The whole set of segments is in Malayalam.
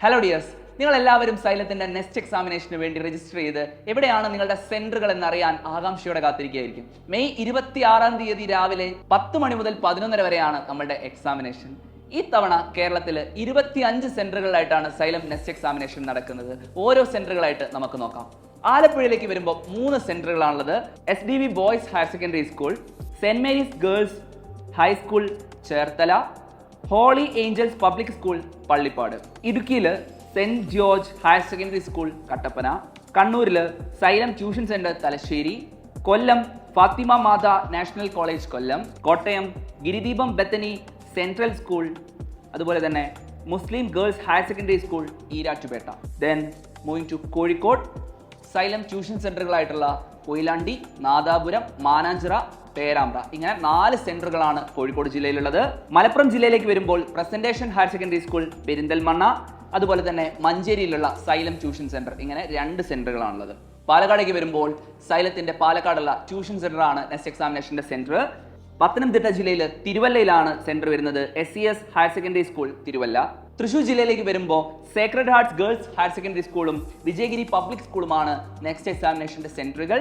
ഹലോ ഡിയേഴ്സ്, നിങ്ങൾ എല്ലാവരും സൈലത്തിന്റെ നെക്സ്റ്റ് എക്സാമിനേഷന് വേണ്ടി രജിസ്റ്റർ ചെയ്ത് എവിടെയാണ് നിങ്ങളുടെ സെന്ററുകൾ എന്നറിയാൻ ആകാംക്ഷയോടെ കാത്തിരിക്കുകയായിരിക്കും. മെയ് 26 രാവിലെ 10 മണി മുതൽ 11:30 വരെയാണ് നമ്മുടെ എക്സാമിനേഷൻ. ഈ തവണ കേരളത്തിൽ 25 സെന്ററുകളിലായിട്ടാണ് സൈലം നെക്സ്റ്റ് എക്സാമിനേഷൻ നടക്കുന്നത്. ഓരോ സെന്ററുകളായിട്ട് നമുക്ക് നോക്കാം. ആലപ്പുഴയിലേക്ക് വരുമ്പോൾ 3 സെന്ററുകളാണുള്ളത്. SDV boys higher secondary school, saint Mary's girls high school Cherthala, holy angels public school Pallippad. ഇടുക്കിയിൽ saint George higher secondary school Kattappana, കണ്ണൂരിൽ Xylem tuition centre Thalassery, Kollam Fathima Matha national college Kollam, Kottayam Giridheepam Bethany central school, അതുപോലെ തന്നെ Muslim girls higher secondary school Erattupetta. Then moving to Kozhikode, Xylem tuition സെന്ററുകളായിട്ടുള്ള കൊയിലാണ്ടി, നാദാപുരം, മാനാഞ്ചിറ, പേരാമ്പ്ര. ഇങ്ങനെ 4 സെന്ററുകളാണ് കോഴിക്കോട് ജില്ലയിലുള്ളത്. മലപ്പുറം ജില്ലയിലേക്ക് വരുമ്പോൾ presentation higher secondary school Perinthalmanna, അതുപോലെ തന്നെ മഞ്ചേരിയിലുള്ള സൈലം ട്യൂഷൻ സെന്റർ. ഇങ്ങനെ 2 സെന്ററുകളാണുള്ളത്. പാലക്കാടേക്ക് വരുമ്പോൾ സൈലത്തിന്റെ പാലക്കാടുള്ള ട്യൂഷൻ സെന്ററാണ് നെക്സ്റ്റ് എക്സാമിനേഷന്റെ സെന്റർ. പത്തനംതിട്ട ജില്ലയിൽ തിരുവല്ലയിലാണ് സെന്റർ വരുന്നത്. SES higher secondary school Thiruvalla. Thrissur ജില്ലയിലേക്ക് വരുമ്പോൾ sacred hearts girls higher secondary സ്കൂളും വിജയഗിരി പബ്ലിക് സ്കൂളുമാണ് നെക്സ്റ്റ് എക്സാമിനേഷന്റെ സെന്ററുകൾ.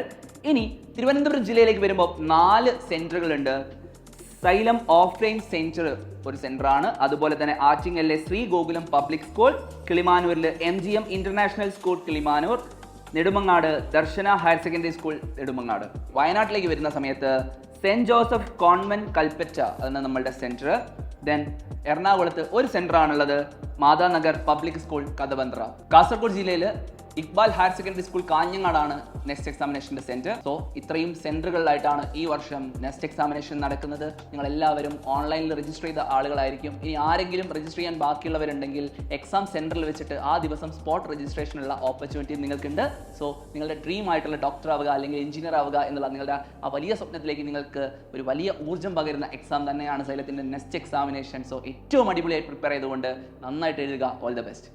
ഇനി തിരുവനന്തപുരം ജില്ലയിലേക്ക് വരുമ്പോൾ 4 സെന്ററുകളുണ്ട്. സൈലം ഓഫ് ലൈൻ സെന്റർ ഒരു സെന്ററാണ്. അതുപോലെ തന്നെ ആറ്റിങ്ങലിലെ ശ്രീ ഗോകുലം പബ്ലിക് സ്കൂൾ, കിളിമാനൂരിൽ MGM international school Kilimanoor, Nedumangad Darshana higher secondary school Nedumangad. വയനാട്ടിലേക്ക് വരുന്ന സമയത്ത് സെന്റ് ജോസഫ് കോൺവെന്റ് കൽപ്പറ്റ എന്ന നമ്മളുടെ സെന്റർ. ദെൻ എറണാകുളത്ത് ഒരു സെന്റർ ആണുള്ളത്, മാതാനഗർ പബ്ലിക് സ്കൂൾ കദബന്ത്ര. കാസർഗോഡ് ജില്ലയിൽ ഇക്ബാൽ ഹയർ സെക്കൻഡറി സ്കൂൾ കാഞ്ഞങ്ങാടാണ് നെക്സ്റ്റ് എക്സാമിനേഷന്റെ സെന്റർ. സോ ഇത്രയും സെന്ററുകളിലായിട്ടാണ് ഈ വർഷം നെക്സ്റ്റ് എക്സാമിനേഷൻ നടക്കുന്നത്. നിങ്ങൾ എല്ലാവരും ഓൺലൈനിൽ രജിസ്റ്റർ ചെയ്ത ആളുകളായിരിക്കും. ഇനി ആരെങ്കിലും രജിസ്റ്റർ ചെയ്യാൻ ബാക്കിയുള്ളവരുണ്ടെങ്കിൽ എക്സാം സെന്ററിൽ വെച്ചിട്ട് ആ ദിവസം സ്പോട്ട് രജിസ്ട്രേഷനുള്ള ഓപ്പർച്യൂണിറ്റി നിങ്ങൾക്കുണ്ട്. സോ നിങ്ങളുടെ ഡ്രീം ആയിട്ടുള്ള ഡോക്ടർ ആവുക അല്ലെങ്കിൽ എഞ്ചിനീയർ ആവുക എന്നുള്ള നിങ്ങളുടെ ആ വലിയ സ്വപ്നത്തിലേക്ക് നിങ്ങൾക്ക് ഒരു വലിയ ഊർജ്ജം പകരുന്ന എക്സാം തന്നെയാണ് സൈലത്തിന്റെ നെക്സ്റ്റ് എക്സാമിനേഷൻ. സോ ഏറ്റവും അടിപൊളിയായി പ്രിപ്പയർ ചെയ്തുകൊണ്ട് നന്നായിട്ട് എഴുതുക. All the best.